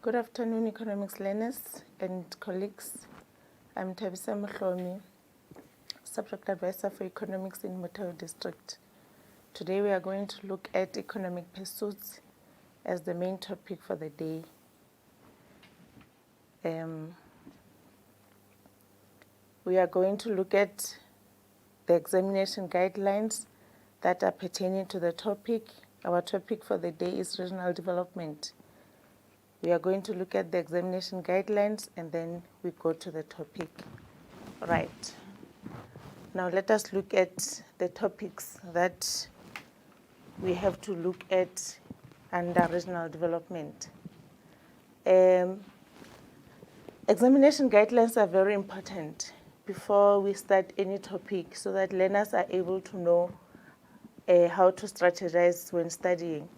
Good afternoon, economics learners and colleagues. I'm Tabisa Mhlomi, Subject Advisor for Economics in Mutao District. Today we are going to look at economic pursuits as the main topic for the day. We are going to look at the examination guidelines that are pertaining to the topic. Our topic for the day is regional development. We are going to look at the examination guidelines and then we go to the topic. Right. Now let us look at the topics that we have to look at under regional development. Examination guidelines are very important before we start any topic so that learners are able to know how to strategize when studying.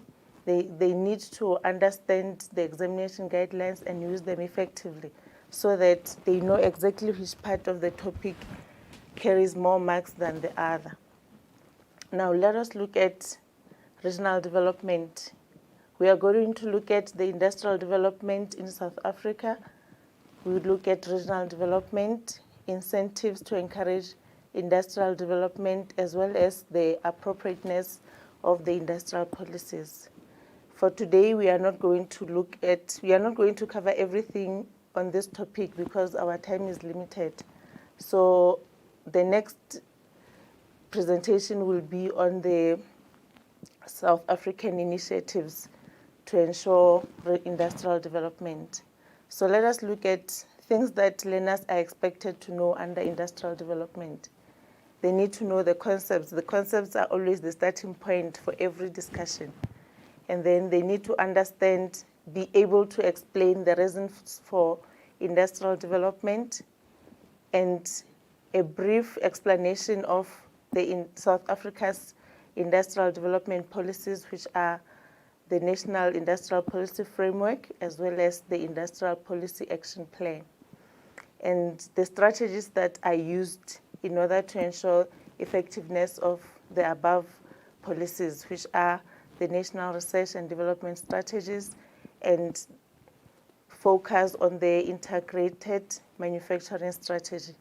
They need to understand the examination guidelines and use them effectively so that they know exactly which part of the topic carries more marks than the other. Now let us look at regional development. We are going to look at the industrial development in South Africa. We will look at regional development, incentives to encourage industrial development, as well as the appropriateness of the industrial policies. For today, we are not going to cover everything on this topic because our time is limited. So the next presentation will be on the South African initiatives to ensure industrial development. So let us look at things that learners are expected to know under industrial development. They need to know the concepts. The concepts are always the starting point for every discussion. And then they need to understand, be able to explain the reasons for industrial development and a brief explanation of South Africa's industrial development policies, which are the National Industrial Policy Framework, as well as the Industrial Policy Action Plan, and the strategies that are used in order to ensure effectiveness of the above policies, which are the National Research and Development Strategies and focus on the integrated manufacturing strategy.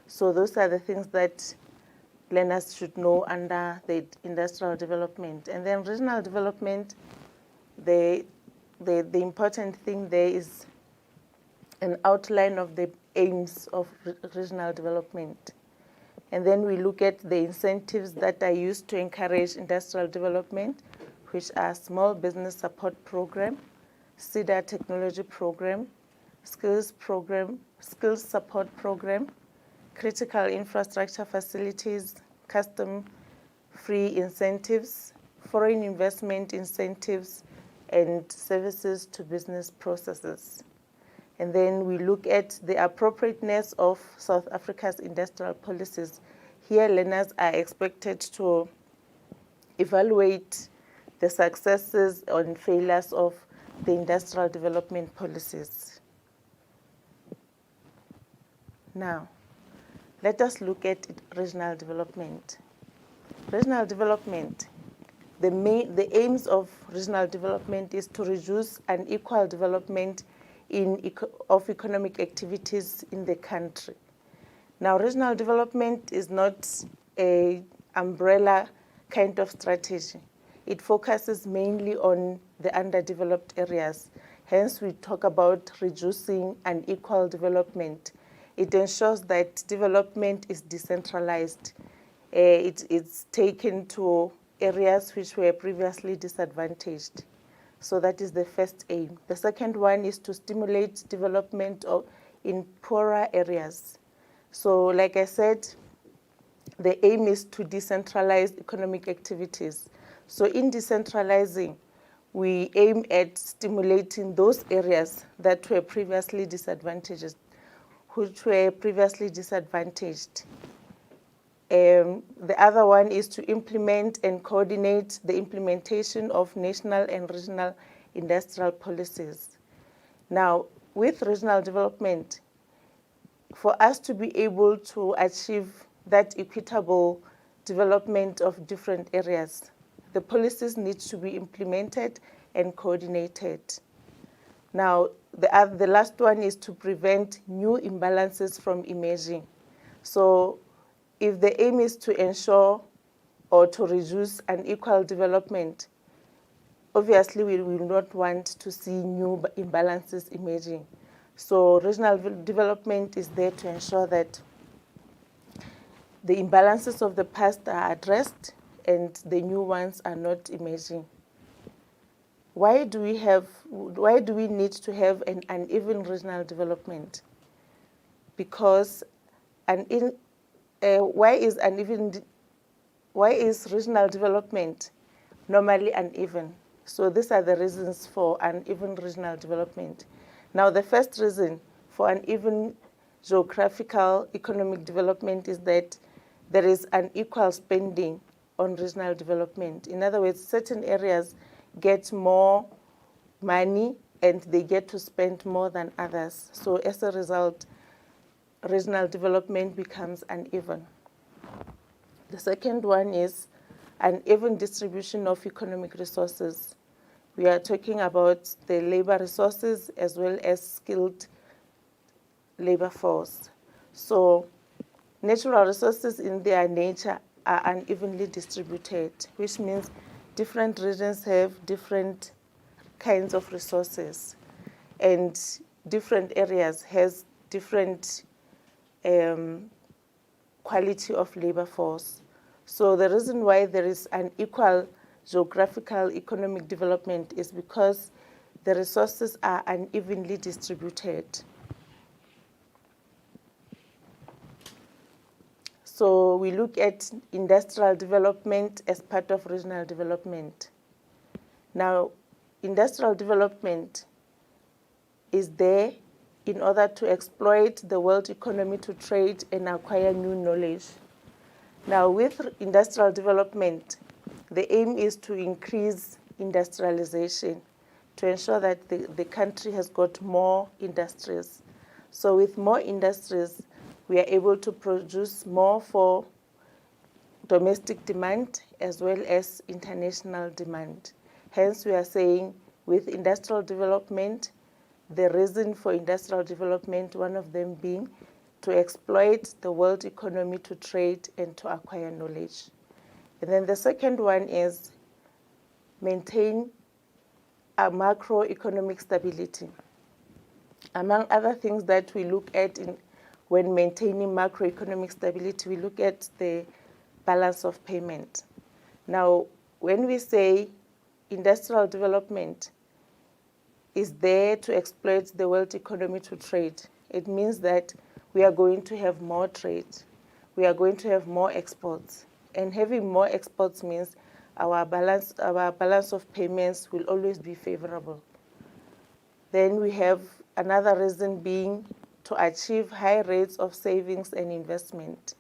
So those are the things that learners should know under the industrial development. And then regional development, the important thing there is an outline of the aims of regional development. And then we look at the incentives that are used to encourage industrial development, which are Small Business Support Program, CEDA Technology Program, Skills Support Program, Critical Infrastructure Facilities, Custom-Free Incentives, Foreign Investment Incentives, and Services to Business Processes. And then we look at the appropriateness of South Africa's industrial policies. Here, learners are expected to evaluate the successes and failures of the industrial development policies. Now, let us look at regional development. Regional development, the aims of regional development is to reduce unequal development of economic activities in the country. Now, regional development is not an umbrella kind of strategy. It focuses mainly on the underdeveloped areas. Hence, we talk about reducing unequal development. It ensures that development is decentralized. It's taken to areas which were previously disadvantaged. So that is the first aim. The second one is to stimulate development in poorer areas. So like I said, the aim is to decentralize economic activities. So in decentralizing, we aim at stimulating those areas that were previously disadvantaged. The other one is to implement and coordinate the implementation of national and regional industrial policies. Now, with regional development, for us to be able to achieve that equitable development of different areas, the policies need to be implemented and coordinated. Now, the last one is to prevent new imbalances from emerging. So if the aim is to ensure or to reduce unequal development, obviously we will not want to see new imbalances emerging. So regional development is there to ensure that the imbalances of the past are addressed and the new ones are not emerging. Why do we need to have an uneven regional development? Because why is regional development normally uneven? So these are the reasons for uneven regional development. Now, the first reason for uneven geographical economic development is that there is unequal spending on regional development. In other words, certain areas get more money and they get to spend more than others. So as a result, regional development becomes uneven. The second one is uneven distribution of economic resources. We are talking about the labor resources as well as skilled labor force. So natural resources in their nature are unevenly distributed, which means different regions have different kinds of resources and different areas has different quality of labor force. So the reason why there is unequal geographical economic development is because the resources are unevenly distributed. So we look at industrial development as part of regional development. Now, industrial development is there in order to exploit the world economy to trade and acquire new knowledge. Now, with industrial development, the aim is to increase industrialization, to ensure that the country has got more industries. So with more industries, we are able to produce more for domestic demand as well as international demand. Hence, we are saying with industrial development, the reason for industrial development, one of them being to exploit the world economy to trade and to acquire knowledge. And then the second one is maintain a macroeconomic stability. Among other things that we look at when maintaining macroeconomic stability, we look at the balance of payment. Now, when we say industrial development is there to exploit the world economy to trade, it means that we are going to have more trade. We are going to have more exports. And having more exports means our balance of payments will always be favorable. Then we have another reason being to achieve high rates of savings and investment.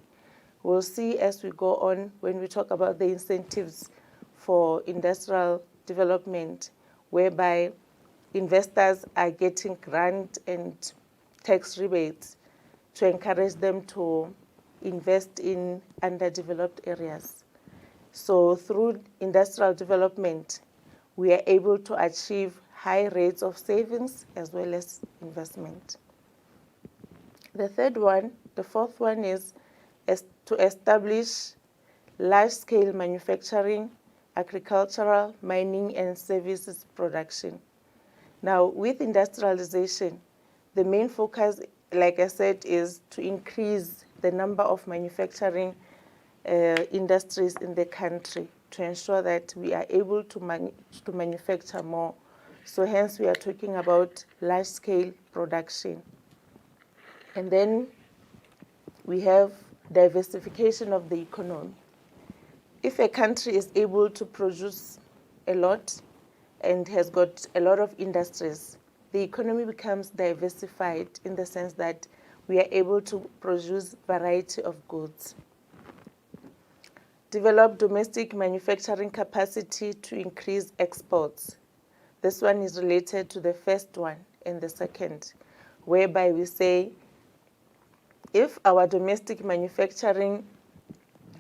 We'll see as we go on when we talk about the incentives for industrial development, whereby investors are getting grant and tax rebates to encourage them to invest in underdeveloped areas. So through industrial development, we are able to achieve high rates of savings as well as investment. The fourth one is to establish large-scale manufacturing, agricultural, mining, and services production. Now, with industrialization, the main focus, like I said, is to increase the number of manufacturing industries in the country to ensure that we are able to manufacture more. So hence we are talking about large-scale production. And then we have diversification of the economy. If a country is able to produce a lot and has got a lot of industries, the economy becomes diversified in the sense that we are able to produce variety of goods. Develop domestic manufacturing capacity to increase exports. This one is related to the first one and the second, whereby we say if our domestic manufacturing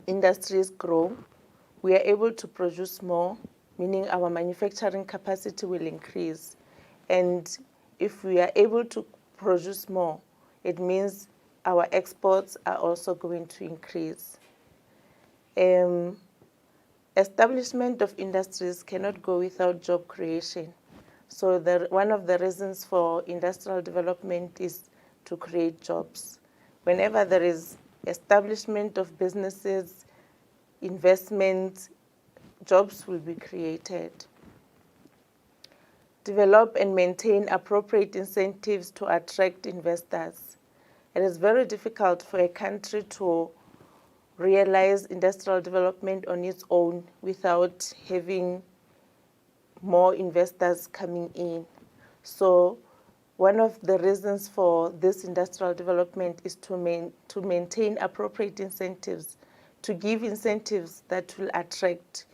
industries grow, we are able to produce more, meaning our manufacturing capacity will increase. And if we are able to produce more, it means our exports are also going to increase. Establishment of industries cannot go without job creation. So one of the reasons for industrial development is to create jobs. Whenever there is establishment of businesses, investments, jobs will be created. Develop and maintain appropriate incentives to attract investors. It is very difficult for a country to realize industrial development on its own without having more investors coming in. So one of the reasons for this industrial development is to maintain appropriate incentives, to give incentives that will attract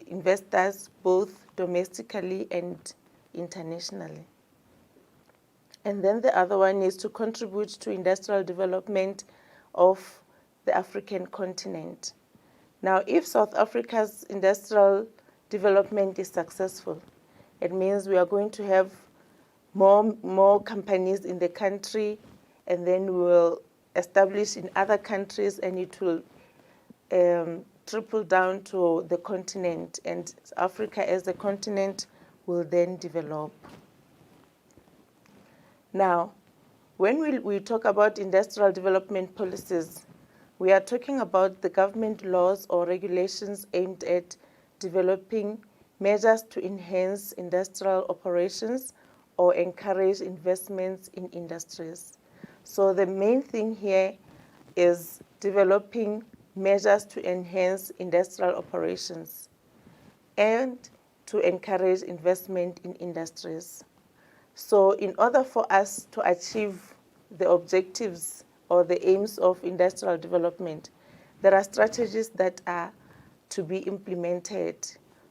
investors both domestically and internationally. And then the other one is to contribute to industrial development of the African continent. Now, if South Africa's industrial development is successful, it means we are going to have more companies in the country, and then we will establish in other countries, and it will trickle down to the continent, and Africa as a continent will then develop. Now, when we talk about industrial development policies, we are talking about the government laws or regulations aimed at developing measures to enhance industrial operations or encourage investments in industries. So the main thing here is developing measures to enhance industrial operations and to encourage investment in industries. So in order for us to achieve the objectives or the aims of industrial development, there are strategies that are to be implemented.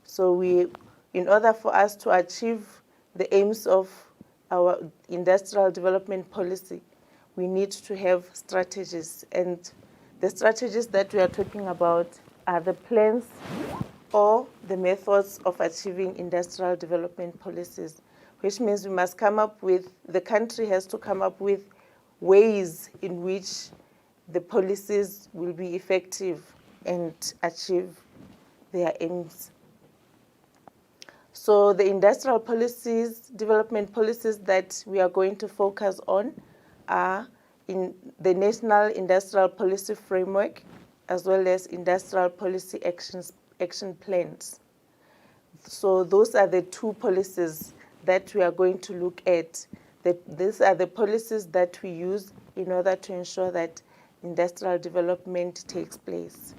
So in order for us to achieve the aims of our industrial development policy, we need to have strategies. And the strategies that we are talking about are the plans or the methods of achieving industrial development policies, which means we must come up with, the country has to come up with ways in which the policies will be effective and achieve their aims. So the industrial policies, development policies that we are going to focus on are in the National Industrial Policy Framework, as well as industrial policy action plans. So those are the two policies that we are going to look at. These are the policies that we use in order to ensure that industrial development takes place.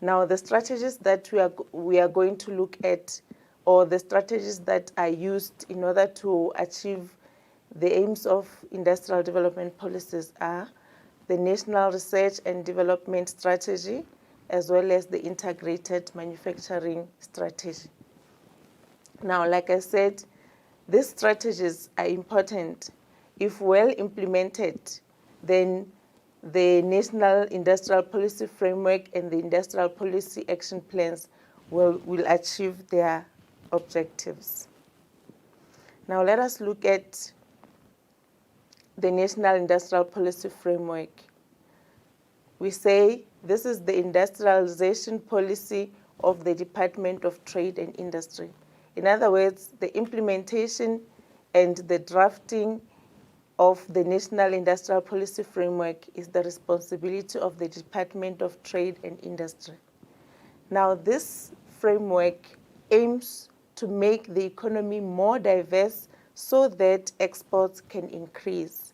Now, the strategies that we are going to look at, or the strategies that are used in order to achieve the aims of industrial development policies are the National Research and Development Strategy, as well as the Integrated Manufacturing Strategy. Now, like I said, these strategies are important. If well implemented, then the National Industrial Policy Framework and the Industrial Policy Action Plans will achieve their objectives. Now let us look at the National Industrial Policy Framework. We say this is the industrialization policy of the Department of Trade and Industry. In other words, the implementation and the drafting of the National Industrial Policy Framework is the responsibility of the Department of Trade and Industry. Now, this framework aims to make the economy more diverse so that exports can increase.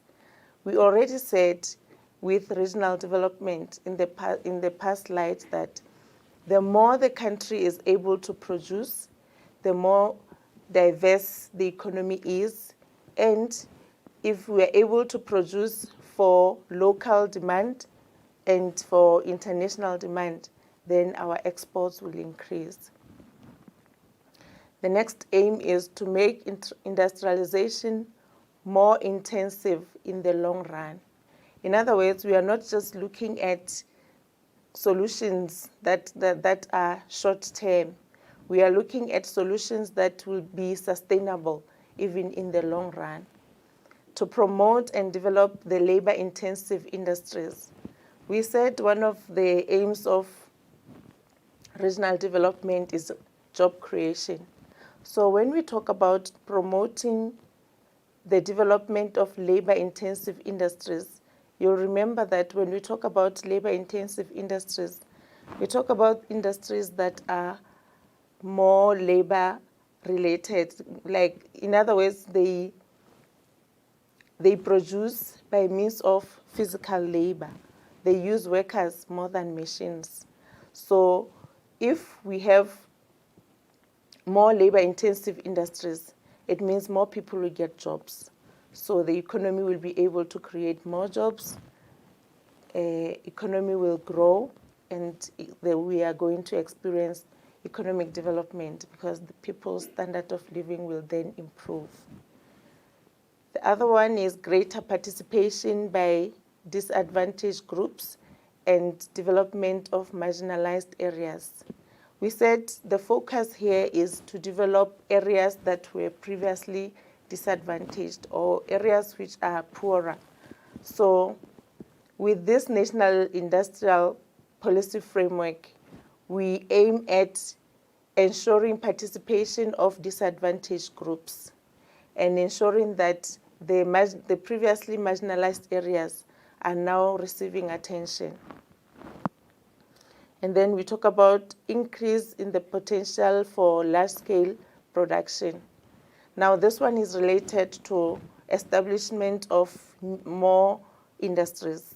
We already said with regional development in the past slide that the more the country is able to produce, the more diverse the economy is, and if we are able to produce for local demand and for international demand, then our exports will increase. The next aim is to make industrialization more intensive in the long run. In other words, we are not just looking at solutions that are short-term. We are looking at solutions that will be sustainable even in the long run. To promote and develop the labor-intensive industries. We said one of the aims of regional development is job creation. So when we talk about promoting the development of labor-intensive industries, you'll remember that when we talk about labor-intensive industries, we talk about industries that are more labor-related. Like, in other words, they produce by means of physical labor. They use workers more than machines. So if we have more labor-intensive industries, it means more people will get jobs. So the economy will be able to create more jobs, economy will grow, and we are going to experience economic development because the people's standard of living will then improve. The other one is greater participation by disadvantaged groups and development of marginalized areas. We said the focus here is to develop areas that were previously disadvantaged or areas which are poorer. So with this national industrial policy framework, we aim at ensuring participation of disadvantaged groups and ensuring that the previously marginalized areas are now receiving attention. And then we talk about increase in the potential for large-scale production. Now, this one is related to establishment of more industries.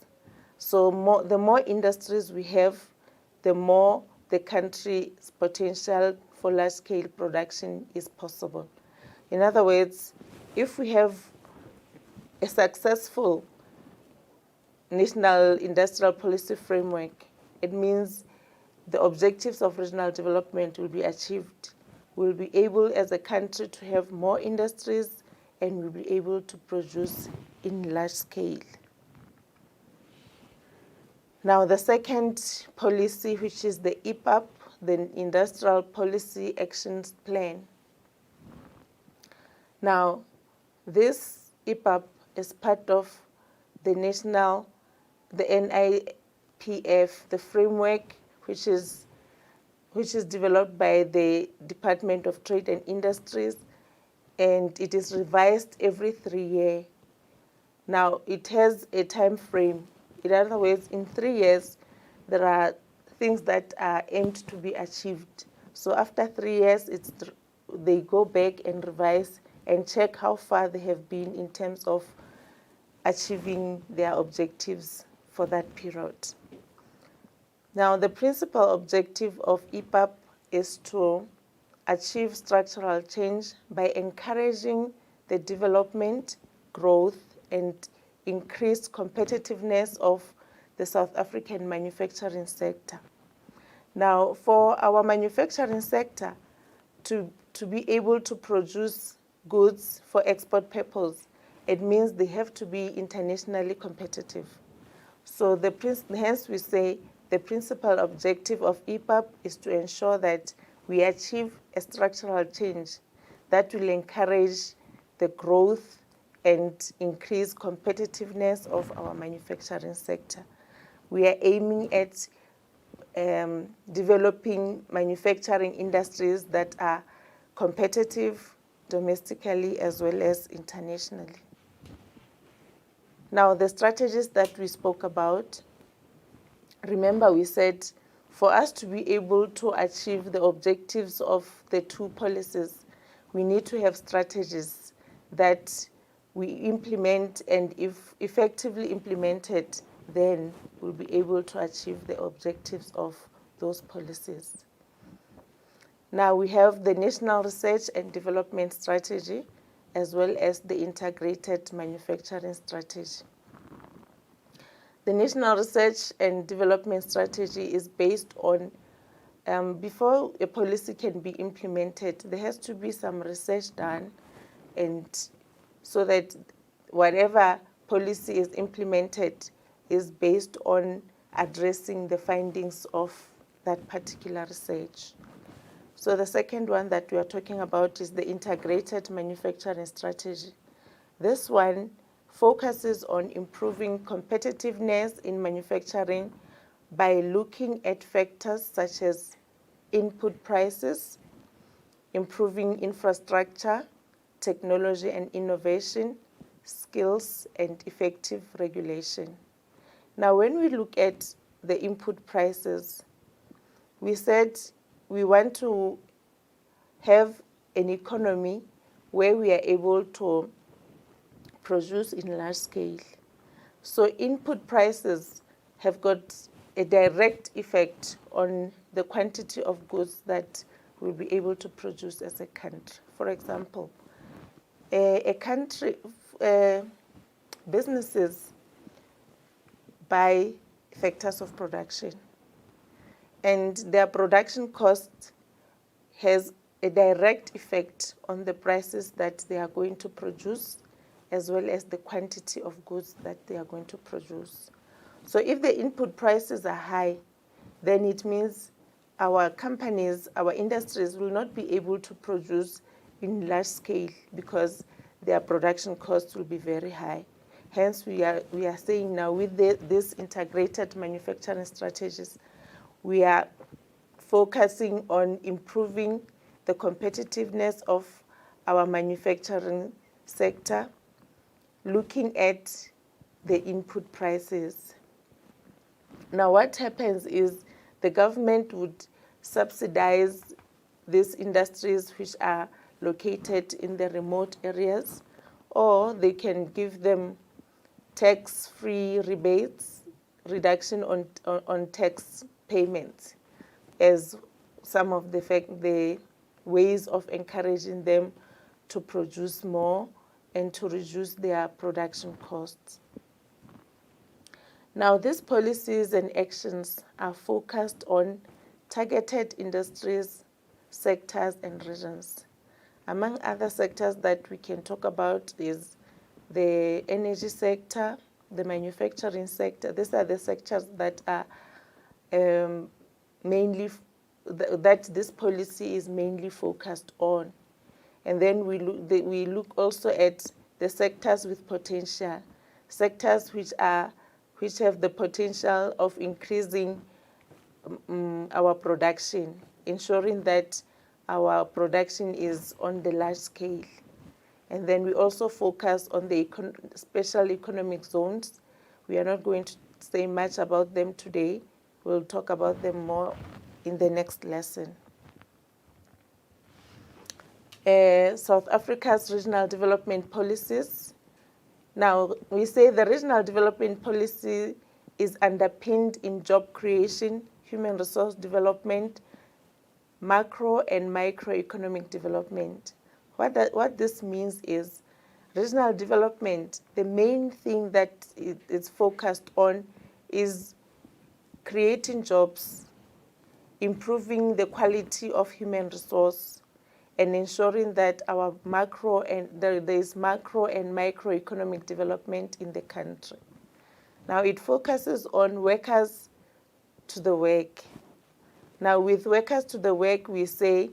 So the more industries we have, the more the country's potential for large-scale production is possible. In other words, if we have a successful national industrial policy framework, it means the objectives of regional development will be achieved. We'll be able as a country to have more industries and we'll be able to produce in large scale. Now the second policy, which is the IPAP, the Industrial Policy Action Plan. Now this IPAP is part of the NIPF, the framework which is developed by the Department of Trade and Industries, and it is revised every 3 years. Now it has a time frame. In other words, in 3 years, there are things that are aimed to be achieved. So after 3 years, they go back and revise and check how far they have been in terms of achieving their objectives for that period. Now, the principal objective of IPAP is to achieve structural change by encouraging the development, growth, and increased competitiveness of the South African manufacturing sector. Now, for our manufacturing sector to be able to produce goods for export purpose, it means they have to be internationally competitive. So hence we say the principal objective of IPAP is to ensure that we achieve a structural change that will encourage the growth and increase competitiveness of our manufacturing sector. We are aiming at developing manufacturing industries that are competitive domestically as well as internationally. Now, the strategies that we spoke about, remember we said for us to be able to achieve the objectives of the two policies, we need to have strategies that we implement, and if effectively implemented, then we'll be able to achieve the objectives of those policies. Now we have the National Research and Development Strategy as well as the Integrated Manufacturing Strategy. The National Research and Development Strategy is based on, before a policy can be implemented, there has to be some research done, and so that whatever policy is implemented is based on addressing the findings of that particular research. So the second one that we are talking about is the integrated manufacturing strategy. This one focuses on improving competitiveness in manufacturing by looking at factors such as input prices, improving infrastructure, technology and innovation, skills, and effective regulation. Now, when we look at the input prices, we said we want to have an economy where we are able to produce in large scale. So input prices have got a direct effect on the quantity of goods that we'll be able to produce as a country. For example, businesses buy factors of production, and their production cost has a direct effect on the prices that they are going to produce, as well as the quantity of goods that they are going to produce. So if the input prices are high, then it means our companies, our industries will not be able to produce in large scale because their production costs will be very high. Hence, we are saying now with these integrated manufacturing strategies, we are focusing on improving the competitiveness of our manufacturing sector, looking at the input prices. Now, what happens is the government would subsidize these industries which are located in the remote areas, or they can give them tax-free rebates, reduction on tax payments as some of the ways of encouraging them to produce more and to reduce their production costs. Now, these policies and actions are focused on targeted industries, sectors, and regions. Among other sectors that we can talk about is the energy sector, the manufacturing sector. These are the sectors that are that this policy is mainly focused on. And then we look also at the sectors with potential, sectors which have the potential of increasing our production, ensuring that our production is on the large scale. And then we also focus on the special economic zones. We are not going to say much about them today. We'll talk about them more in the next lesson. South Africa's regional development policies. Now, we say the regional development policy is underpinned in job creation, human resource development, macro and microeconomic development. What this means is regional development, the main thing that it's focused on is creating jobs, improving the quality of human resource, and ensuring that our there is macro and microeconomic development in the country. Now, it focuses on workers to the work. Now, with workers to the work, we say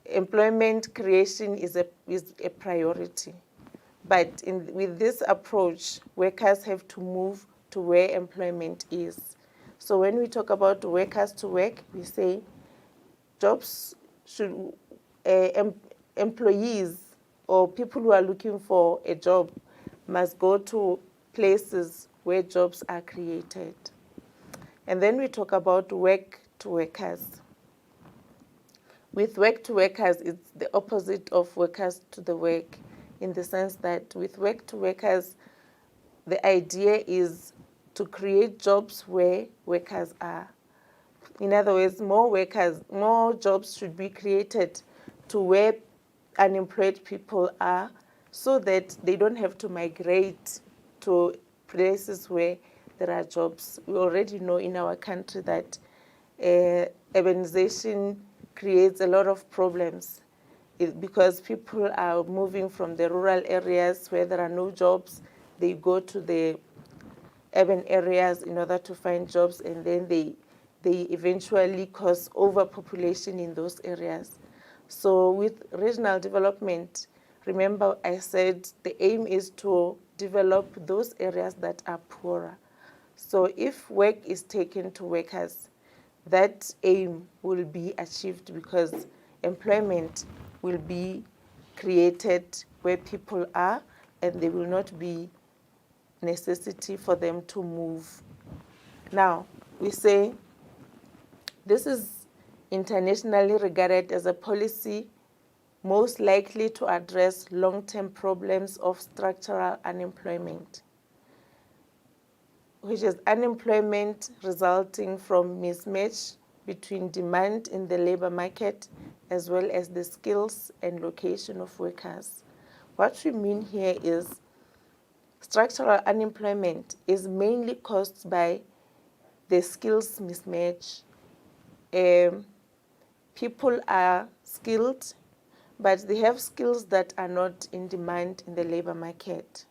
employment creation is a priority. But with this approach, workers have to move to where employment is. So when we talk about workers to work, we say jobs should, employees or people who are looking for a job must go to places where jobs are created. And then we talk about work to workers. With work to workers, it's the opposite of workers to the work, in the sense that with work to workers, the idea is to create jobs where workers are. In other words, more jobs should be created to where unemployed people are, so that they don't have to migrate to places where there are jobs. We already know in our country that urbanization creates a lot of problems because people are moving from the rural areas where there are no jobs. They go to the urban areas in order to find jobs, and then they they eventually cause overpopulation in those areas. So with regional development, remember I said the aim is to develop those areas that are poorer. So if work is taken to workers, that aim will be achieved because employment will be created where people are, and there will not be necessity for them to move. Now, we say this is internationally regarded as a policy most likely to address long-term problems of structural unemployment, which is unemployment resulting from mismatch between demand in the labor market as well as the skills and location of workers. What we mean here is structural unemployment is mainly caused by the skills mismatch. People are skilled, but they have skills that are not in demand in the labor market.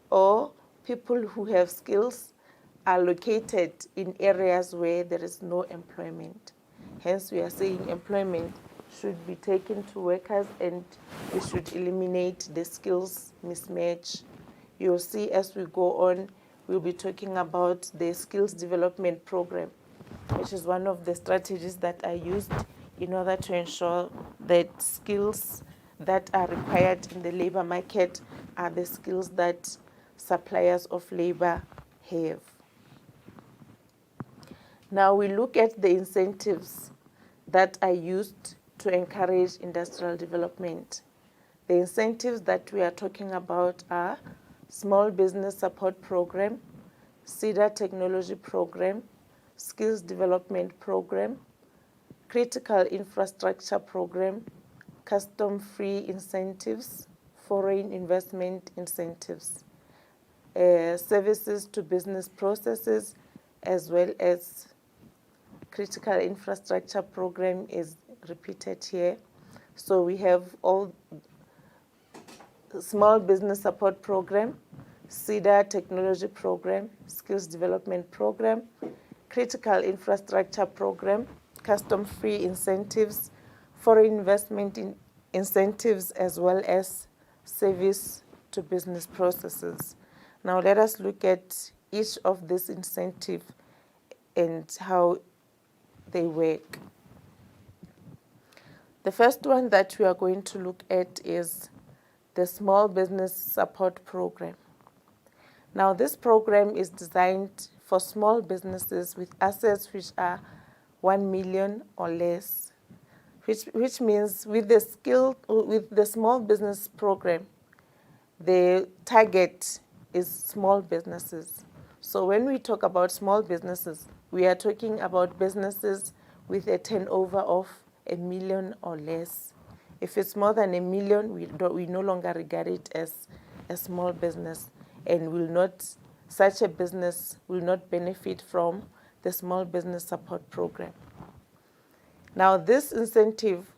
Or people who have skills are located in areas where there is no employment. Hence, we are saying employment should be taken to workers and we should eliminate the skills mismatch. You'll see as we go on, we'll be talking about the skills development program, which is one of the strategies that are used in order to ensure that skills that are required in the labor market are the skills that suppliers of labor have. Now we look at the incentives that are used to encourage industrial development. The incentives that we are talking about are Small Business Support Program, SEDA Technology Program, Skills Development Program, Critical Infrastructure Program, Custom-Free Incentives, Foreign Investment Incentives, Services to Business Processes, as well as Critical Infrastructure Program is repeated here. So we have all Small Business Support Program, SEDA Technology Program, Skills Development Program, Critical Infrastructure Program, Custom-Free Incentives, Foreign Investment Incentives, as well as Service to Business Processes. Now let us look at each of these incentives and how they work. The first one that we are going to look at is the Small Business Support Program. Now this program is designed for small businesses with assets which are 1 million or less, which means with the Small Business Program, the target is small businesses. So when we talk about small businesses, we are talking about businesses with a turnover of 1 million or less. If it's more than 1 million, we no longer regard it as a small business, and such a business will not benefit from the Small Business Support Program. Now, this incentive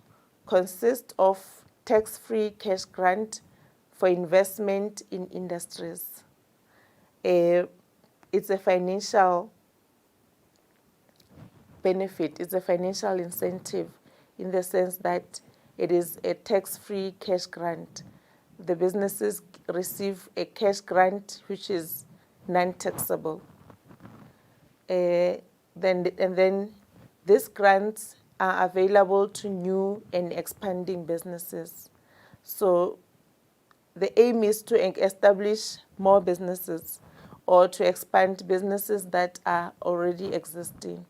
consists of tax-free cash grant for investment in industries. It's a financial benefit, it's a financial incentive in the sense that it is a tax-free cash grant. The businesses receive a cash grant which is non-taxable. Then these grants are available to new and expanding businesses. So the aim is to establish more businesses or to expand businesses that are already existing.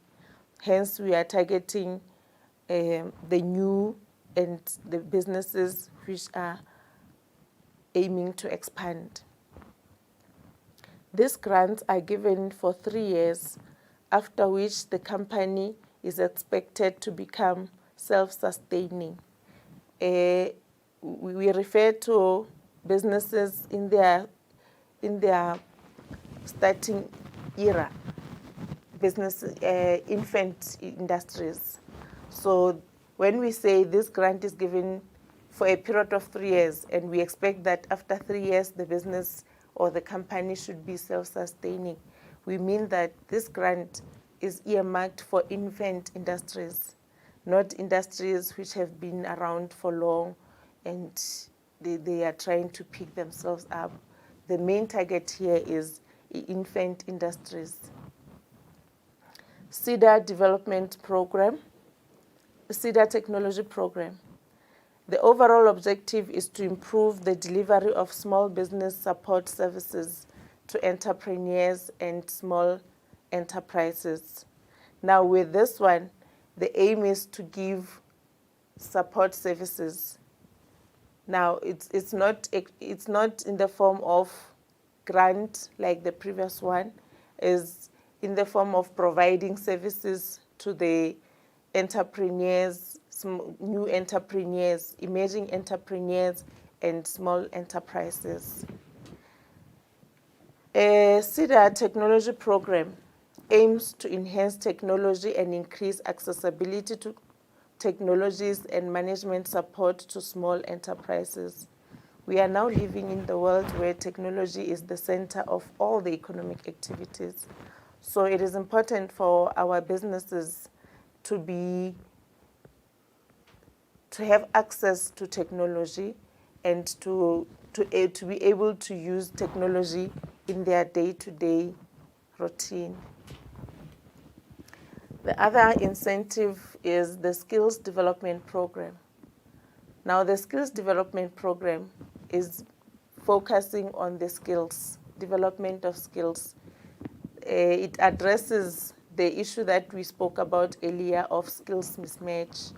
Hence, we are targeting the new and the businesses which are aiming to expand. These grants are given for 3 years, after which the company is expected to become self-sustaining. We refer to businesses in their starting era, infant industries. So when we say this grant is given for a period of 3 years, and we expect that after 3 years the business or the company should be self-sustaining, we mean that this grant is earmarked for infant industries, not industries which have been around for long and they are trying to pick themselves up. The main target here is infant industries. CEDA Development Program, CEDA Technology Program. The overall objective is to improve the delivery of small business support services to entrepreneurs and small enterprises. Now with this one, the aim is to give support services. Now it's not in the form of grant like the previous one, is in the form of providing services to the entrepreneurs, new entrepreneurs, emerging entrepreneurs, and small enterprises. A CEDA technology program aims to enhance technology and increase accessibility to technologies and management support to small enterprises. We are now living in the world where technology is the center of all the economic activities. So it is important for our businesses to have access to technology and to be able to use technology in their day-to-day routine. The other incentive is the Skills Development Program. Now, the Skills Development Program is focusing on the skills, development of skills. It addresses the issue that we spoke about earlier of skills mismatch,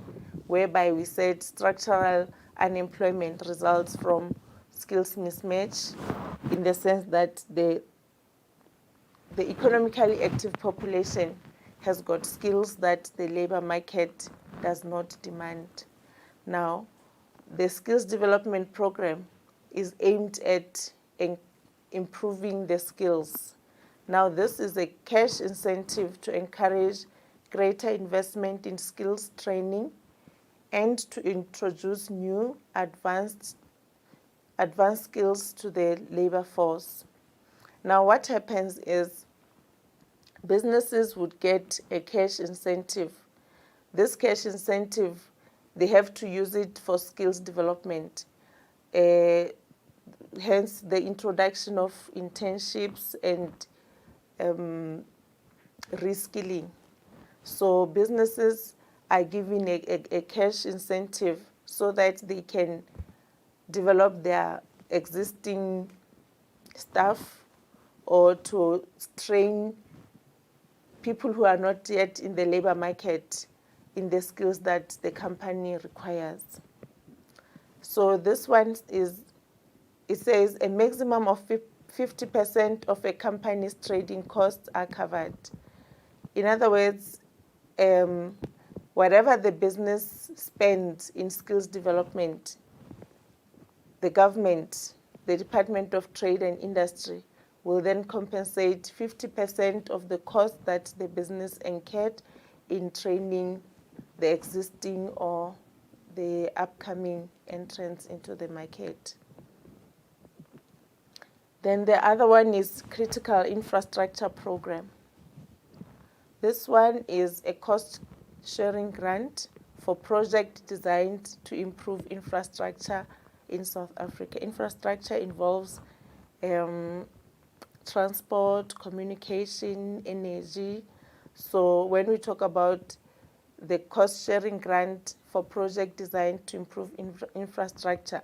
whereby we said structural unemployment results from skills mismatch in the sense that the economically active population has got skills that the labor market does not demand. Now, the Skills Development Program is aimed at improving the skills. Now, this is a cash incentive to encourage greater investment in skills training and to introduce new advanced skills to the labor force. Now, what happens is businesses would get a cash incentive. This cash incentive, they have to use it for skills development. Hence, the introduction of internships and reskilling. So businesses are given a cash incentive so that they can develop their existing staff or to train people who are not yet in the labor market in the skills that the company requires. So this one it says a maximum of 50% of a company's trading costs are covered. In other words, whatever the business spends in skills development, the government, the Department of Trade and Industry, will then compensate 50% of the cost that the business incurred in training the existing or the upcoming entrants into the market. Then the other one is Critical Infrastructure Program. This one is a cost-sharing grant for projects designed to improve infrastructure in South Africa. Infrastructure involves transport, communication, energy. So when we talk about the cost-sharing grant for project designed to improve infrastructure,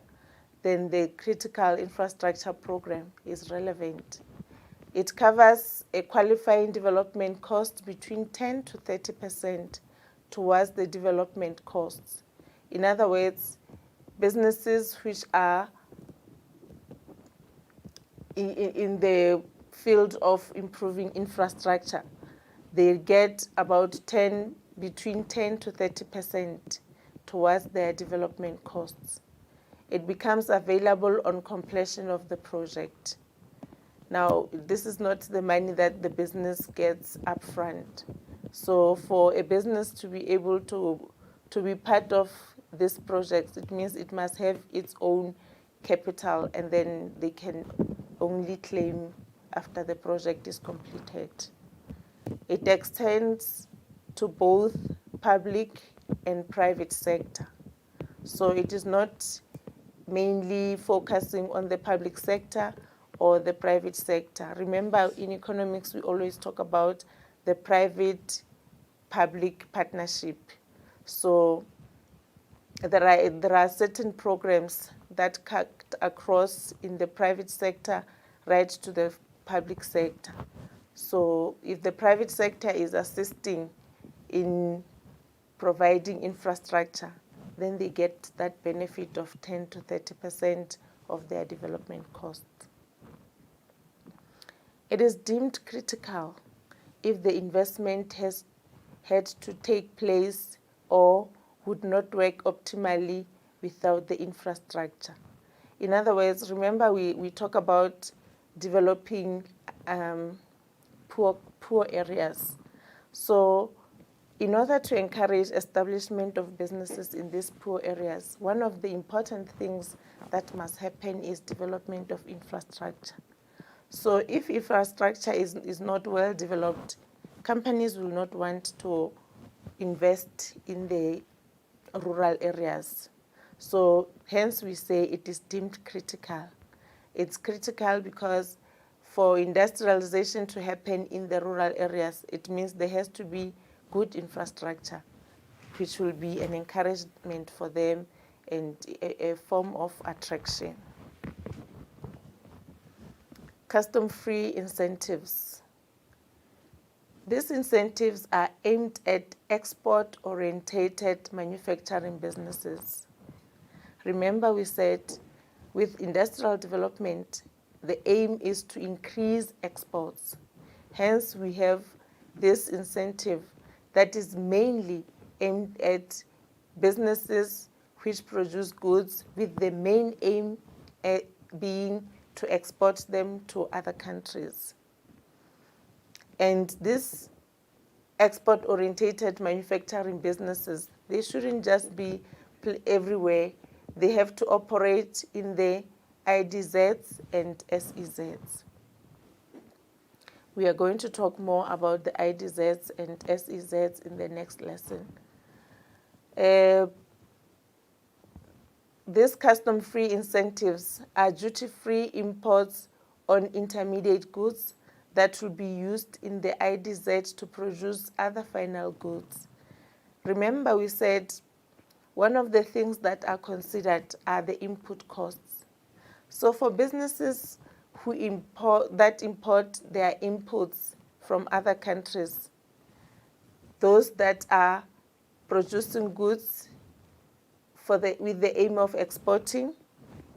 then the Critical Infrastructure Program is relevant. It covers a qualifying development cost between 10 to 30% towards the development costs. In other words, businesses which are in the field of improving infrastructure, they get about between 10 to 30% towards their development costs. It becomes available on completion of the project. Now, this is not the money that the business gets upfront. So for a business to be able to be part of this project, it means it must have its own capital, and then they can only claim after the project is completed. It extends to both public and private sector. So it is not mainly focusing on the public sector or the private sector. Remember, in economics, we always talk about the private-public partnership. So there are certain programs that cut across in the private sector right to the public sector. So if the private sector is assisting in providing infrastructure, then they get that benefit of 10 to 30% of their development costs. It is deemed critical if the investment has had to take place or would not work optimally without the infrastructure. In other words, remember we talk about developing poor areas. So in order to encourage establishment of businesses in these poor areas, one of the important things that must happen is development of infrastructure. So if infrastructure is not well developed, companies will not want to invest in the rural areas. So hence we say it is deemed critical. It's critical because for industrialization to happen in the rural areas, it means there has to be good infrastructure, which will be an encouragement for them and a form of attraction. Custom-free incentives. These incentives are aimed at export-orientated manufacturing businesses. Remember we said with industrial development, the aim is to increase exports. Hence we have this incentive that is mainly aimed at businesses which produce goods with the main aim being to export them to other countries. And these export-orientated manufacturing businesses, they shouldn't just be everywhere. They have to operate in the IDZs and SEZs. We are going to talk more about the IDZs and SEZs in the next lesson. These custom-free incentives are duty-free imports on intermediate goods that will be used in the IDZ to produce other final goods. Remember we said one of the things that are considered are the input costs. So for businesses who import their inputs from other countries, those that are producing goods with the aim of exporting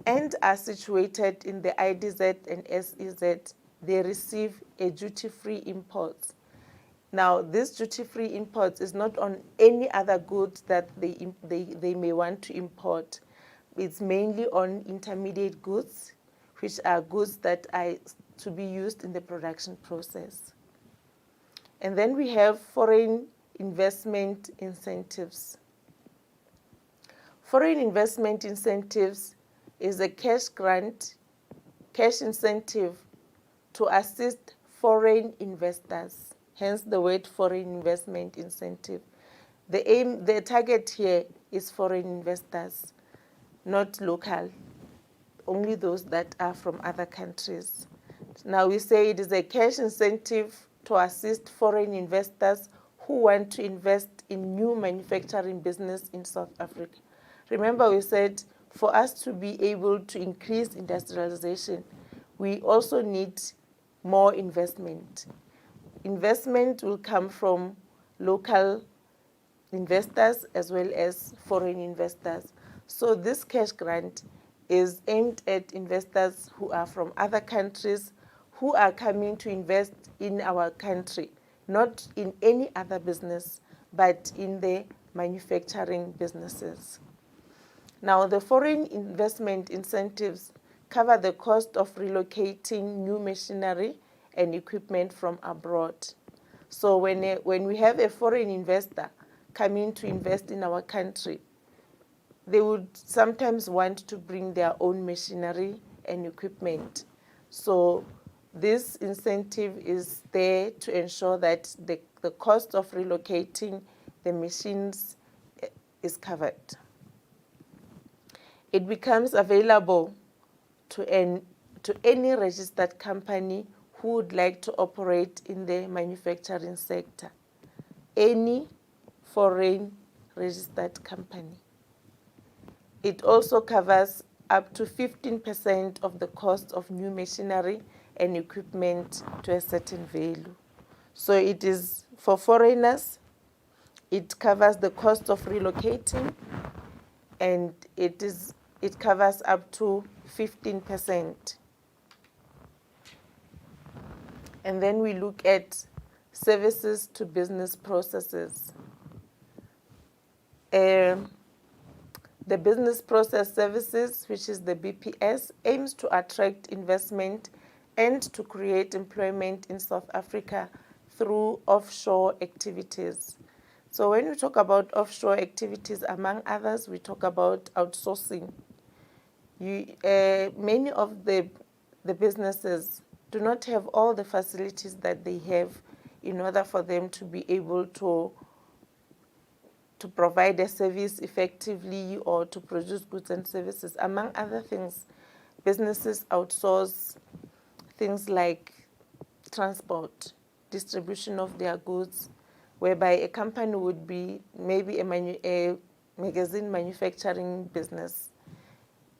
and are situated in the IDZ and SEZ, they receive a duty-free import. Now, this duty-free import is not on any other goods that they may want to import. It's mainly on intermediate goods, which are goods that are to be used in the production process. And then we have foreign investment incentives. Foreign investment incentives is a cash incentive to assist foreign investors, hence the word foreign investment incentive. The target here is foreign investors, not local, only those that are from other countries. Now we say it is a cash incentive to assist foreign investors who want to invest in new manufacturing business in South Africa. Remember we said for us to be able to increase industrialization, we also need more investment. Investment will come from local investors as well as foreign investors. So this cash grant is aimed at investors who are from other countries who are coming to invest in our country, not in any other business, but in the manufacturing businesses. Now, the foreign investment incentives cover the cost of relocating new machinery and equipment from abroad. So when we have a foreign investor coming to invest in our country, they would sometimes want to bring their own machinery and equipment. So this incentive is there to ensure that the cost of relocating the machines is covered. It becomes available to any registered company who would like to operate in the manufacturing sector, any foreign registered company. It also covers up to 15% of the cost of new machinery and equipment to a certain value. So it is for foreigners, it covers the cost of relocating, and it covers up to 15%. And then we look at services to business processes. The business process services, which is the BPS, aims to attract investment and to create employment in South Africa through offshore activities. So when we talk about offshore activities, among others, we talk about outsourcing. Many of the businesses do not have all the facilities that they have in order for them to be able to provide a service effectively or to produce goods and services. Among other things, businesses outsource things like transport, distribution of their goods, whereby a company would be maybe a magazine manufacturing business,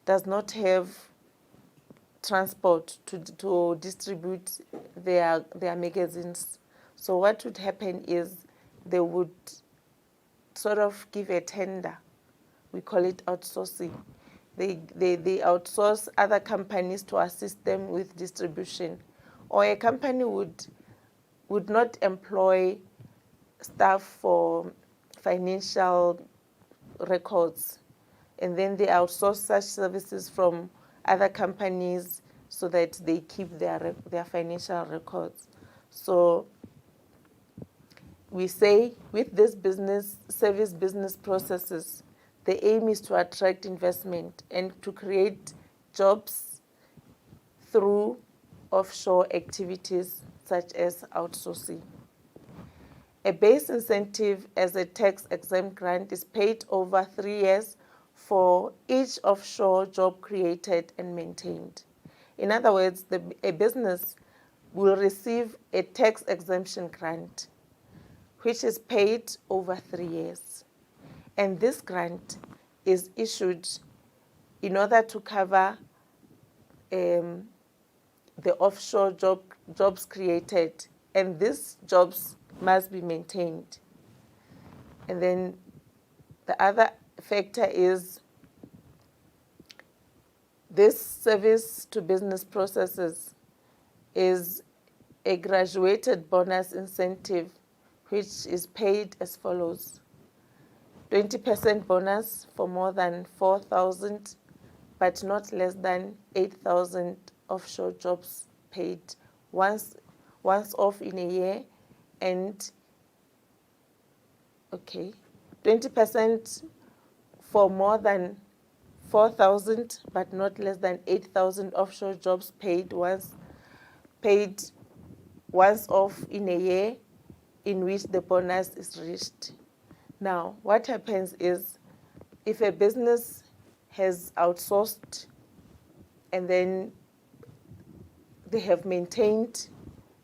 does not have transport to distribute their magazines. So what would happen is they would sort of give a tender. We call it outsourcing. They outsource other companies to assist them with distribution. Or a company would not employ staff for financial records, and then they outsource such services from other companies so that they keep their financial records. So we say with this service business processes, the aim is to attract investment and to create jobs through offshore activities such as outsourcing. A base incentive as a tax-exempt grant is paid over 3 years for each offshore job created and maintained. In other words, a business will receive a tax exemption grant, which is paid over 3 years. And this grant is issued in order to cover the offshore jobs created, and these jobs must be maintained. And then the other factor is this service to business processes is a graduated bonus incentive, which is paid as follows: 20% bonus for more than 4,000, but not less than 8,000 offshore jobs paid once off in a year, and 20% for more than 4,000, but not less than 8,000 offshore jobs paid once off in a year in which the bonus is reached. Now, what happens is if a business has outsourced and then they have maintained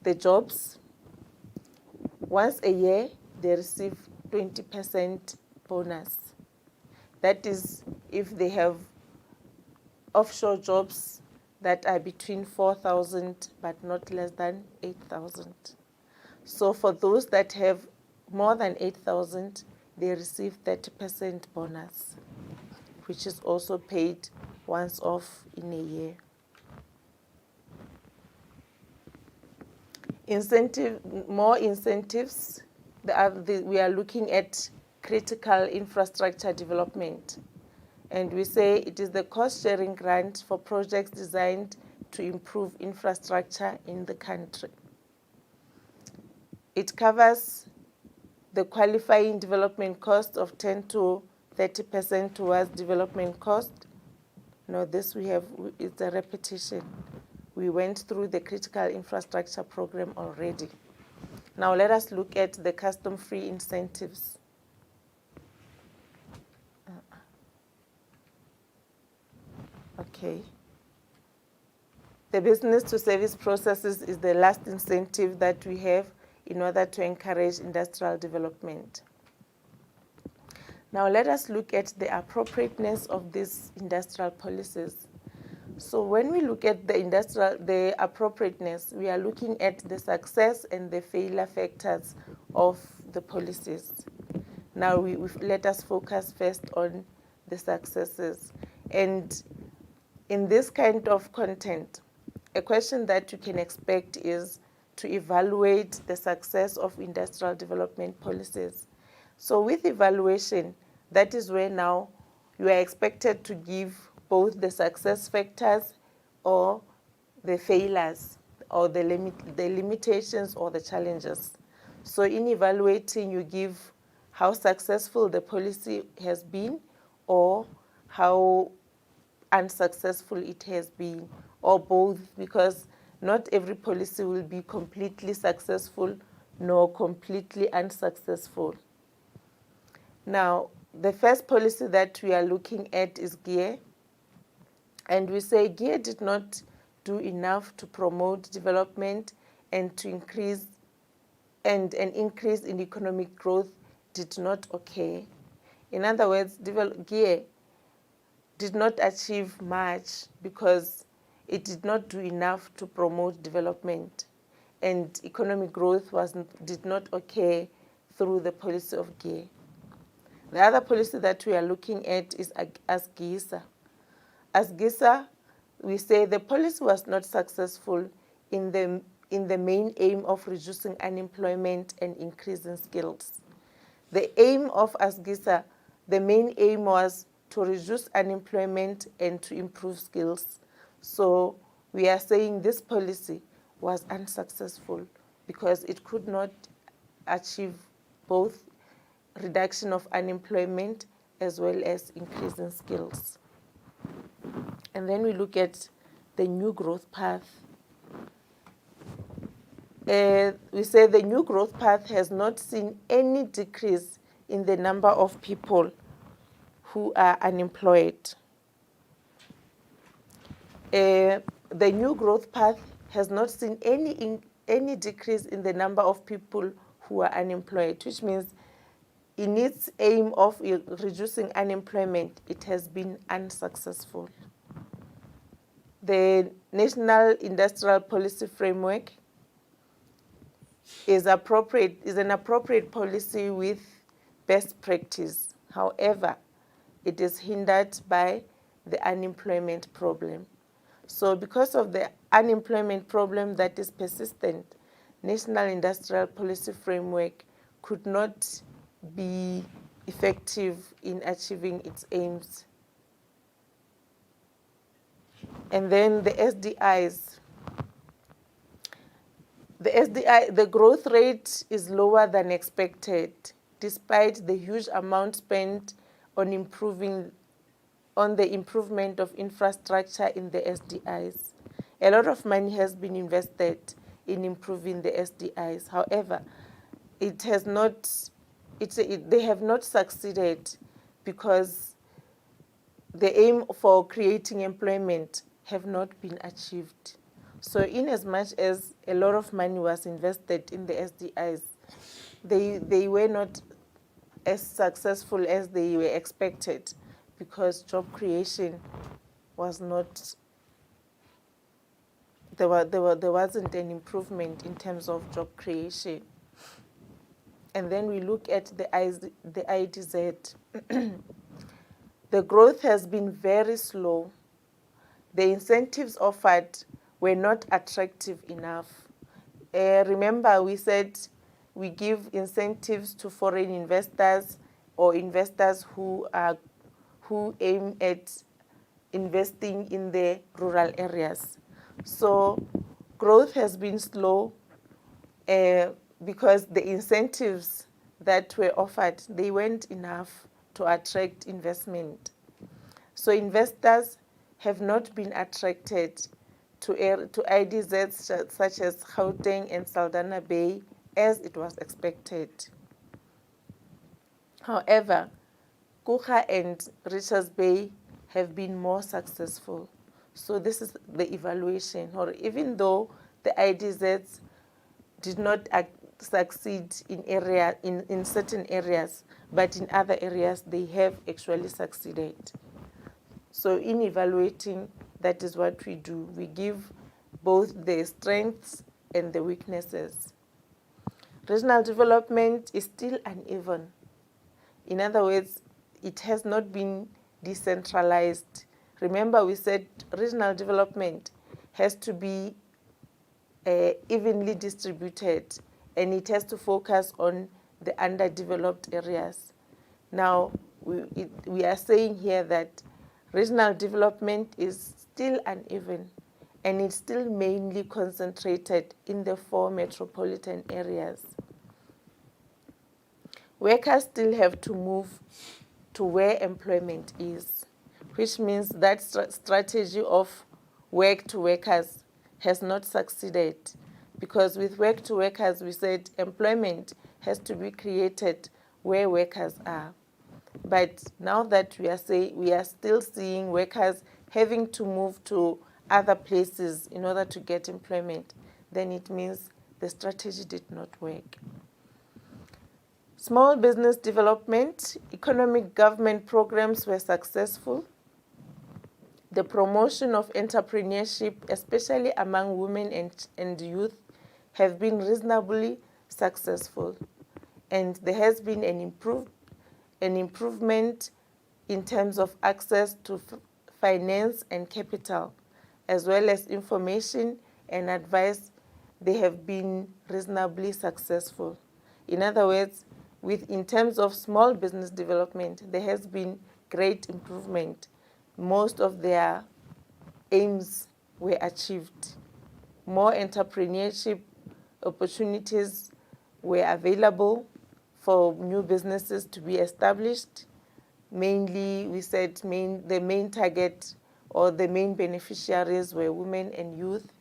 the jobs, once a year they receive 20% bonus. That is if they have offshore jobs that are between 4,000 but not less than 8,000. So for those that have more than 8,000, they receive 30% bonus, which is also paid once off in a year. More incentives. We are looking at critical infrastructure development. And we say it is the cost-sharing grant for projects designed to improve infrastructure in the country. It covers the qualifying development cost of 10 to 30% towards development cost. No, this it's a repetition. We went through the critical infrastructure program already. Now let us look at the custom-free incentives. Okay. The business to service processes is the last incentive that we have in order to encourage industrial development. Now let us look at the appropriateness of these industrial policies. So when we look at the appropriateness, we are looking at the success and the failure factors of the policies. Now let us focus first on the successes. And in this kind of content, a question that you can expect is to evaluate the success of industrial development policies. So with evaluation, that is where now you are expected to give both the success factors or the failures or the limitations or the challenges. So in evaluating, you give how successful the policy has been or how unsuccessful it has been, or both, because not every policy will be completely successful nor completely unsuccessful. Now, the first policy that we are looking at is Gr, and we say Gr did not do enough to promote development and to increase, and an increase in economic growth did not occur. In other words, Gr did not achieve much because it did not do enough to promote development, and economic growth did not occur through the policy of Gr. The other policy that we are looking at is ASGISA. ASGISA, we say the policy was not successful in the main aim of reducing unemployment and increasing skills. The aim of ASGISA, the main aim was to reduce unemployment and to improve skills. So we are saying this policy was unsuccessful because it could not achieve both reduction of unemployment as well as increasing skills. And then we look at the new growth path. We say the new growth path has not seen any decrease in the number of people who are unemployed. The new growth path has not seen any decrease in the number of people who are unemployed, which means in its aim of reducing unemployment, it has been unsuccessful. The National Industrial Policy Framework is an appropriate policy with best practice. However, it is hindered by the unemployment problem. So because of the unemployment problem that is persistent, National Industrial Policy Framework could not be effective in achieving its aims. And then the SDIs. The growth rate is lower than expected, despite the huge amount spent on the improvement of infrastructure in the SDIs. A lot of money has been invested in improving the SDIs. However, they have not succeeded because the aim for creating employment have not been achieved. So in as much as a lot of money was invested in the SDIs, they were not as successful as they were expected because job creation was not, there wasn't an improvement in terms of job creation. And then we look at the IDZ. The growth has been very slow. The incentives offered were not attractive enough. Remember, we said we give incentives to foreign investors or investors who aim at investing in the rural areas. So growth has been slow because the incentives that were offered, they weren't enough to attract investment. So investors have not been attracted to IDZs such as Gauteng and Saldanha Bay as it was expected. However, Kucha and Richards Bay have been more successful. So this is the evaluation, or even though the IDZs did not succeed in certain areas, but in other areas they have actually succeeded. So in evaluating, that is what we do. We give both the strengths and the weaknesses. Regional development is still uneven. In other words, it has not been decentralized. Remember, we said regional development has to be evenly distributed, and it has to focus on the underdeveloped areas. Now, we are saying here that regional development is still uneven, and it's still mainly concentrated in the 4 metropolitan areas. Workers still have to move to where employment is, which means that strategy of work to workers has not succeeded, because with work to workers we said employment has to be created where workers are. But now that we are still seeing workers having to move to other places in order to get employment, then it means the strategy did not work. Small business development, economic government programs were successful. The promotion of entrepreneurship, especially among women and youth, have been reasonably successful. And there has been an improvement in terms of access to finance and capital, as well as information and advice. They have been reasonably successful. In other words, in terms of small business development, there has been great improvement. Most of their aims were achieved. More entrepreneurship opportunities were available for new businesses to be established. Mainly, we said the main target or the main beneficiaries were women and youth.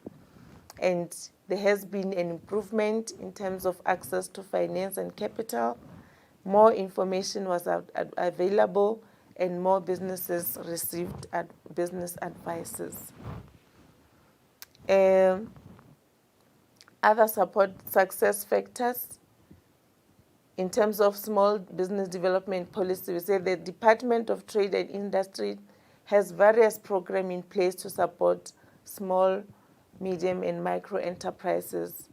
And there has been an improvement in terms of access to finance and capital. More information was available, and more businesses received business advices. Other support success factors in terms of small business development policy, we say the Department of Trade and Industry has various programs in place to support small, medium, and micro enterprises.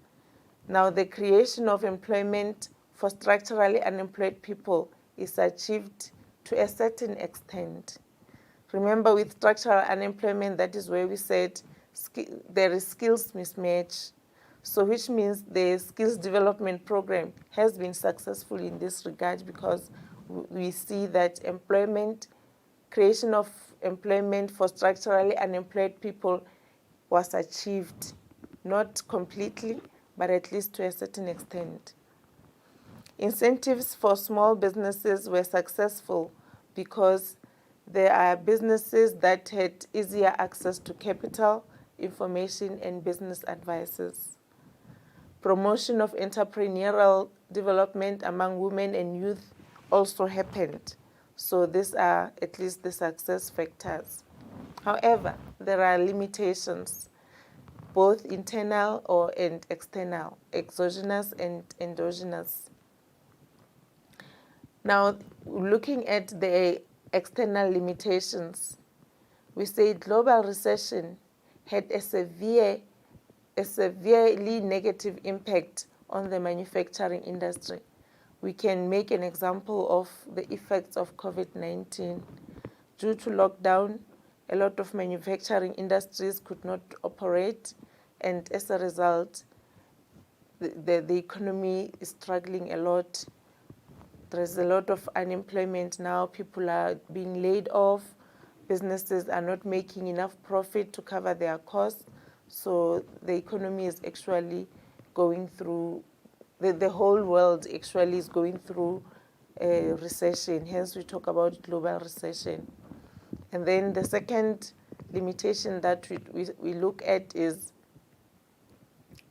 Now, the creation of employment for structurally unemployed people is achieved to a certain extent. Remember, with structural unemployment, that is where we said there is skills mismatch. So which means the skills development program has been successful in this regard, because we see that creation of employment for structurally unemployed people was achieved, not completely, but at least to a certain extent. Incentives for small businesses were successful because there are businesses that had easier access to capital, information, and business advices. Promotion of entrepreneurial development among women and youth also happened. So these are at least the success factors. However, there are limitations, both internal and external, exogenous and endogenous. Now, looking at the external limitations, we say global recession had a severely negative impact on the manufacturing industry. We can make an example of the effects of COVID-19. Due to lockdown, a lot of manufacturing industries could not operate, and as a result, the economy is struggling a lot. There's a lot of unemployment now. People are being laid off. Businesses are not making enough profit to cover their costs. So the economy is actually going through, the whole world actually is going through a recession. Hence, we talk about global recession. And then the second limitation that we look at is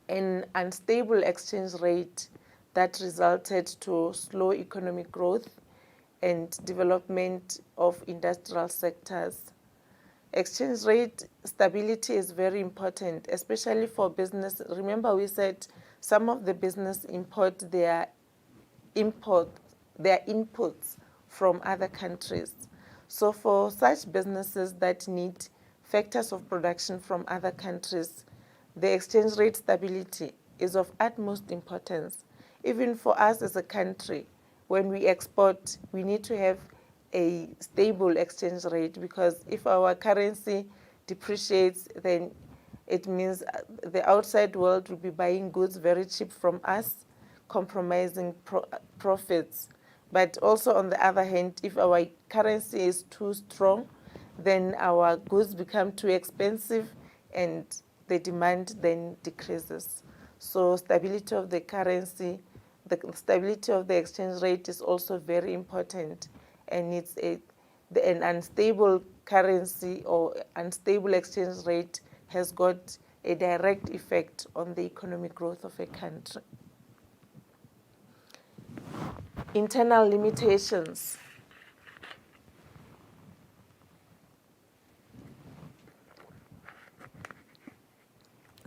an unstable exchange rate that resulted to slow economic growth and development of industrial sectors. Exchange rate stability is very important, especially for business. Remember, we said some of the business import their inputs from other countries. So for such businesses that need factors of production from other countries, the exchange rate stability is of utmost importance. Even for us as a country, when we export, we need to have a stable exchange rate, because if our currency depreciates, then it means the outside world will be buying goods very cheap from us, compromising profits. But also on the other hand, if our currency is too strong, then our goods become too expensive and the demand then decreases. So stability of the currency, the stability of the exchange rate is also very important, and it's an unstable currency or unstable exchange rate has got a direct effect on the economic growth of a country. Internal limitations.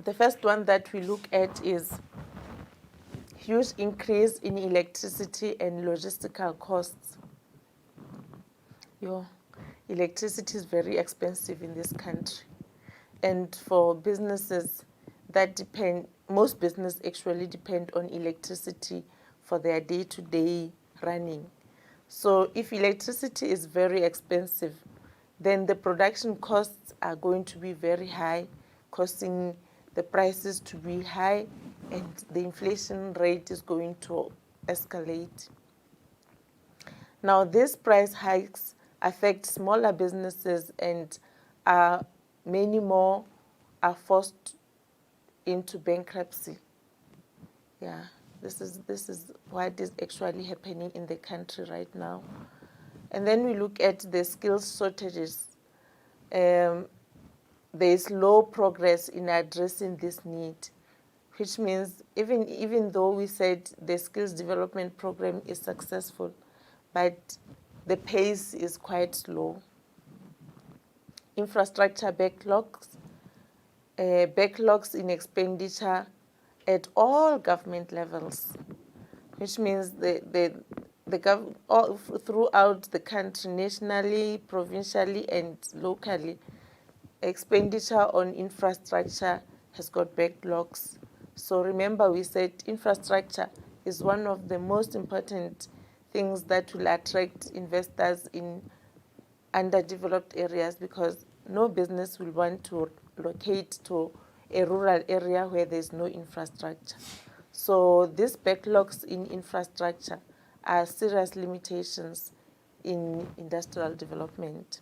The first one that we look at is huge increase in electricity and logistical costs. Electricity is very expensive in this country. And for businesses that depend, most businesses actually depend on electricity for their day-to-day running. So if electricity is very expensive, then the production costs are going to be very high, causing the prices to be high, and the inflation rate is going to escalate. Now, these price hikes affect smaller businesses, and many more are forced into bankruptcy. This is what is actually happening in the country right now. And then we look at the skills shortages. There is low progress in addressing this need, which means even though we said the skills development program is successful, but the pace is quite slow. Infrastructure backlogs in expenditure at all government levels, which means throughout the country, nationally, provincially, and locally, expenditure on infrastructure has got backlogs. So remember, we said infrastructure is one of the most important things that will attract investors in underdeveloped areas, because no business will want to locate to a rural area where there's no infrastructure. So these backlogs in infrastructure are serious limitations in industrial development.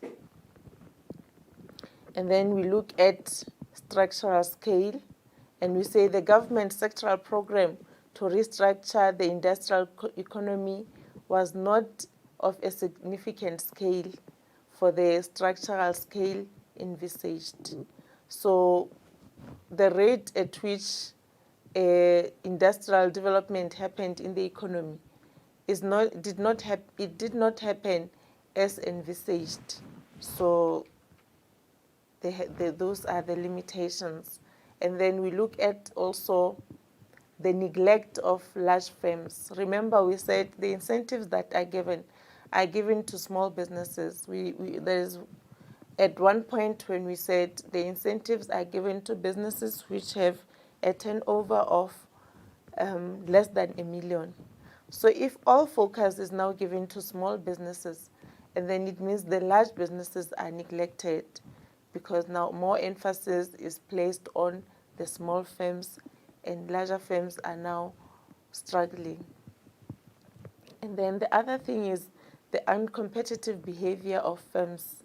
And then we look at structural scale, and we say the government sectoral program to restructure the industrial economy was not of a significant scale for the structural scale envisaged. So the rate at which industrial development happened in the economy did not happen as envisaged. So those are the limitations. And then we look at also the neglect of large firms. Remember, we said the incentives that are given to small businesses. There's at one point when we said the incentives are given to businesses which have a turnover of less than $1 million. So if all focus is now given to small businesses, and then it means the large businesses are neglected, because now more emphasis is placed on the small firms, and larger firms are now struggling. And then the other thing is the uncompetitive behavior of firms.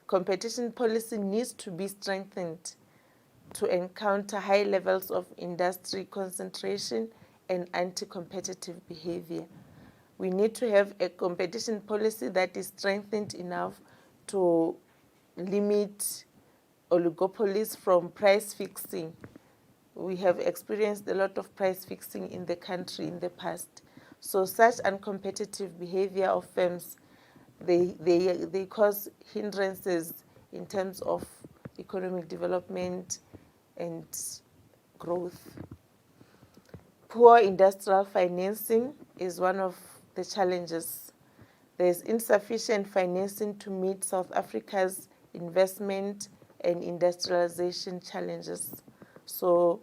Competition policy needs to be strengthened to encounter high levels of industry concentration and anti-competitive behavior. We need to have a competition policy that is strengthened enough to limit oligopolies from price fixing. We have experienced a lot of price fixing in the country in the past. So such uncompetitive behavior of firms, they cause hindrances in terms of economic development and growth. Poor industrial financing is one of the challenges. There's insufficient financing to meet South Africa's investment and industrialization challenges. So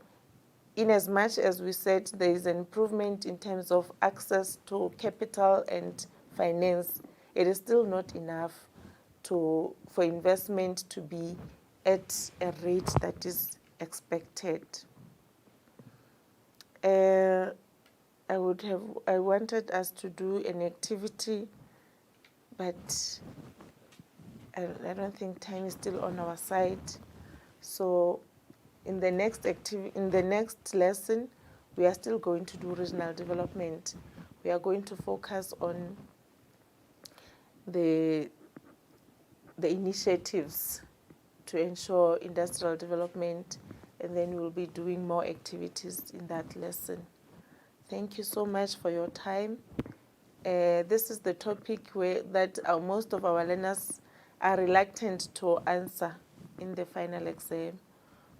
in as much as we said there is an improvement in terms of access to capital and finance, it is still not enough for investment to be at a rate that is expected. I wanted us to do an activity, but I don't think time is still on our side. So in the next lesson, we are still going to do regional development. We are going to focus on the initiatives to ensure industrial development, and then we'll be doing more activities in that lesson. Thank you so much for your time. This is the topic that most of our learners are reluctant to answer in the final exam.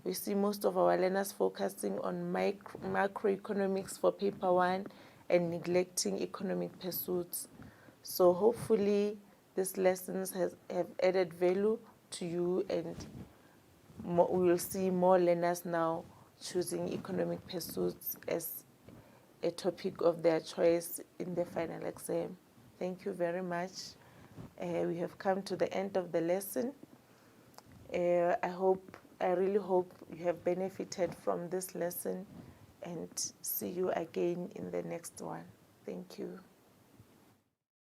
We see most of our learners focusing on macroeconomics for paper 1 and neglecting economic pursuits. So hopefully these lessons have added value to you, and we will see more learners now choosing economic pursuits as a topic of their choice in the final exam. Thank you very much. We have come to the end of the lesson. I really hope you have benefited from this lesson, and see you again in the next one. Thank you.